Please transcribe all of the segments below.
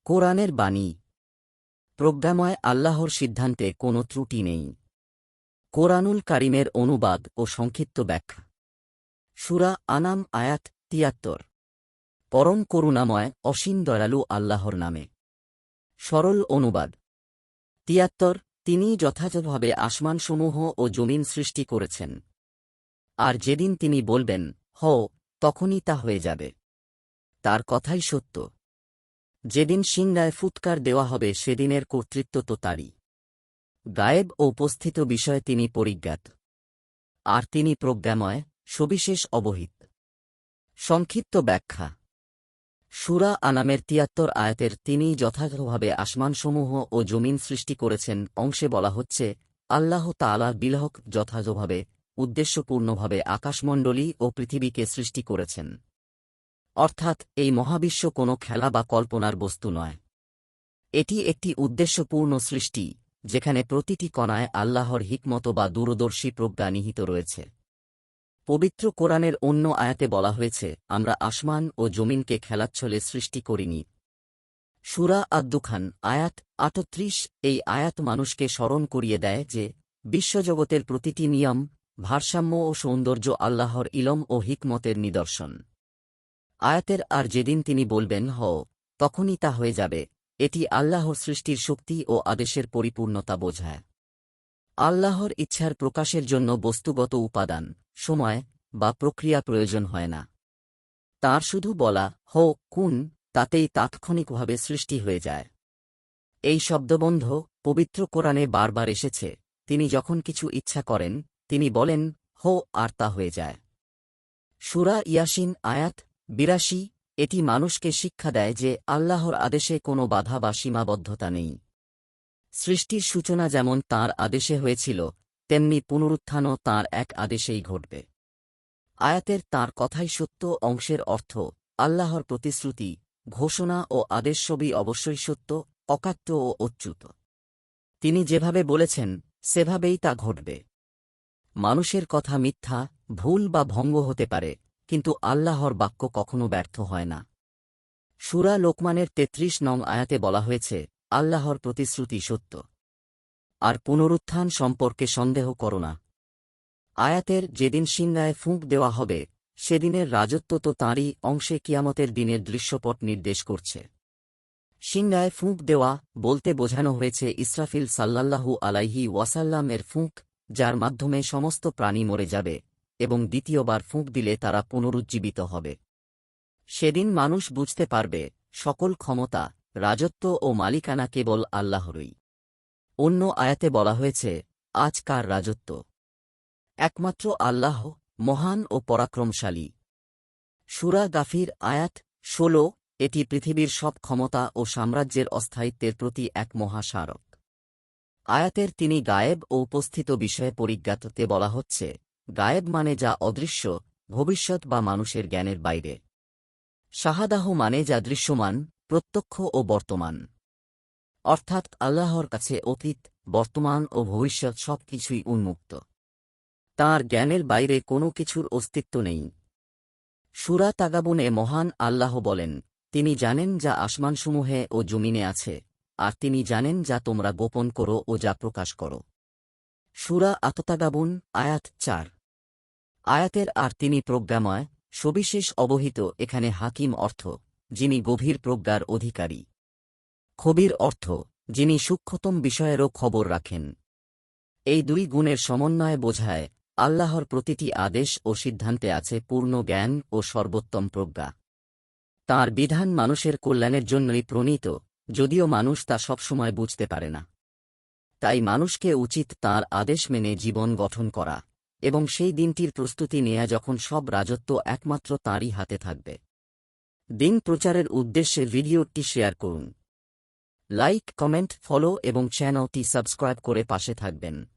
কোরআনের বাণী। প্রজ্ঞাময় আল্লাহর সিদ্ধান্তে কোনো ত্রুটি নেই। কোরআনুল কারিমের অনুবাদ ও সংক্ষিপ্ত ব্যাখ্যা। সূরা আনাম আয়াত ৭৩। পরম করুণাময় অসীম দয়ালু আল্লাহর নামে। সরল অনুবাদ। ৭৩। তিনিই যথাযথভাবে আসমানসমূহ ও জমিন সৃষ্টি করেছেন। আর যেদিন তিনি বলবেন, হও, তখনই তা হয়ে যাবে। তার কথাই সত্য। যেদিন সিংহায় ফুৎকার দেওয়া হবে সেদিনের কর্তৃত্ব তো তারই। গায়েব ও উপস্থিত বিষয়ে তিনি পরিজ্ঞাত। আর তিনি প্রজ্ঞাময়, সবিশেষ অবহিত। সংক্ষিপ্ত ব্যাখ্যা। সূরা আনামের ৭৩ আয়াতের তিনিই যথাযথভাবে আসমানসমূহ ও জমিন সৃষ্টি করেছেন অংশে বলা হচ্ছে, আল্লাহ তাআলা বিলহক যথাযথভাবে, উদ্দেশ্যপূর্ণভাবে আকাশমণ্ডলী ও পৃথিবীকে সৃষ্টি করেছেন। অর্থাৎ এই মহাবিশ্ব কোনো খেলা বা কল্পনার বস্তু নয়। এটি একটি উদ্দেশ্যপূর্ণ সৃষ্টি, যেখানে প্রতিটি কণায় আল্লাহর হিকমত বা দূরদর্শী প্রজ্ঞা নিহিত রয়েছে। পবিত্র কোরআনের অন্য আয়াতে বলা হয়েছে, আমরা আসমান ও জমিনকে খেলাচ্ছলে সৃষ্টি করিনি। সূরা আদ-দুখান আয়াত ৩৮। এই আয়াত মানুষকে স্মরণ করিয়ে দেয় যে, বিশ্বজগতের প্রতিটি নিয়ম, ভারসাম্য ও সৌন্দর্য আল্লাহর ইলম ও হিকমতের নিদর্শন। আয়াতের আর যেদিন তিনি বলবেন, হও, তখনই তা হয়ে যাবে, এটি আল্লাহর সৃষ্টির শক্তি ও আদেশের পরিপূর্ণতা বোঝায়। আল্লাহর ইচ্ছার প্রকাশের জন্য বস্তুগত উপাদান, সময় বা প্রক্রিয়া প্রয়োজন হয় না। তাঁর শুধু বলা, হও, কুন, তাতেই তাৎক্ষণিকভাবে সৃষ্টি হয়ে যায়। এই শব্দবন্ধ পবিত্র কোরআনে বারবার এসেছে। তিনি যখন কিছু ইচ্ছা করেন, তিনি বলেন, হও, আর তা হয়ে যায়। সূরা ইয়াসিন আয়াত ৮২। এটি মানুষকে শিক্ষা দেয় যে আল্লাহর আদেশে কোনো বাধা বা সীমাবদ্ধতা নেই। সৃষ্টির সূচনা যেমন তাঁর আদেশে হয়েছিল, তেমনি পুনরুত্থানও তাঁর এক আদেশেই ঘটবে। আয়াতের তাঁর কথাই সত্য অংশের অর্থ, আল্লাহর প্রতিশ্রুতি, ঘোষণা ও আদেশ সবই অবশ্যই সত্য, অকাট্য ও অচ্যুত। তিনি যেভাবে বলেছেন, সেভাবেই তা ঘটবে। মানুষের কথা মিথ্যা, ভুল বা ভঙ্গ হতে পারে, কিন্তু আল্লাহর বাক্য কখনো ব্যর্থ হয় না। সূরা লোকমানের ৩৩ নং আয়াতে বলা হয়েছে, আল্লাহর প্রতিশ্রুতি সত্য। আর পুনরুত্থান সম্পর্কে সন্দেহ করো না। আয়াতের যেদিন সিংহায় ফুঁক দেওয়া হবে, সেদিনের রাজত্ব তো তাঁরই অংশে কিয়ামতের দিনের দৃশ্যপট নির্দেশ করছে। সিংহায় ফুঁক দেওয়া বলতে বোঝানো হয়েছে ইসরাফিল সাল্লাল্লাহু আলাইহি ওয়াসাল্লাম এর ফুঁক, যার মাধ্যমে সমস্ত প্রাণী মরে যাবে এবং দ্বিতীয়বার ফুঁক দিলে তারা পুনরুজ্জীবিত হবে। সেদিন মানুষ বুঝতে পারবে, সকল ক্ষমতা, রাজত্ব ও মালিকানা কেবল আল্লাহরই। অন্য আয়াতে বলা হয়েছে, আজ কার রাজত্ব? একমাত্র আল্লাহ, মহান ও পরাক্রমশালী। সূরা গাফির আয়াত ১৬। এটি পৃথিবীর সব ক্ষমতা ও সাম্রাজ্যের অস্থায়িত্বের প্রতি এক মহাস্মারক। আয়াতের তিনি গায়েব ও উপস্থিত বিষয়ে পরিজ্ঞাততে বলা হচ্ছে, গায়েব মানে যা অদৃশ্য, ভবিষ্যৎ বা মানুষের জ্ঞানের বাইরে। শাহাদাহ মানে যা দৃশ্যমান, প্রত্যক্ষ ও বর্তমান। অর্থাৎ আল্লাহর কাছে অতীত, বর্তমান ও ভবিষ্যৎ সব কিছুই উন্মুক্ত। তাঁর জ্ঞানের বাইরে কোনো কিছুর অস্তিত্ব নেই। সূরা তাগাবুনে মহান আল্লাহ বলেন, তিনি জানেন যা আসমানসমূহে ও জমিনে আছে, আর তিনি জানেন যা তোমরা গোপন করো ও যা প্রকাশ করো। সূরা আত-তাগাবুন আয়াত ৪। আয়াতের আর তিনি প্রজ্ঞাময়, সবিশেষ অবহিত এখানে হাকিম অর্থ, যিনি গভীর প্রজ্ঞার অধিকারী। খবির অর্থ, যিনি সূক্ষ্মতম বিষয়েরও খবর রাখেন। এই দুই গুণের সমন্বয়ে বোঝায়, আল্লাহর প্রতিটি আদেশ ও সিদ্ধান্তে আছে পূর্ণ জ্ঞান ও সর্বোত্তম প্রজ্ঞা। তাঁর বিধান মানুষের কল্যাণের জন্যই প্রণীত, যদিও মানুষ তা সবসময় বুঝতে পারে না। তাই মানুষকে উচিত তাঁর আদেশ মেনে জীবন গঠন করা, এবং সেই দিনটির প্রস্তুতি নেয়া যখন সব রাজত্ব একমাত্র তাঁরই হাতে থাকবে। দিন প্রচারের উদ্দেশ্যে ভিডিওটি শেয়ার করুন। লাইক, কমেন্ট, ফলো এবং চ্যানেলটি সাবস্ক্রাইব করে পাশে থাকবেন।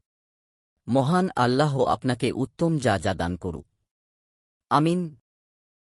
মহান আল্লাহ আপনাকে উত্তম যা দান করুক। আমিন।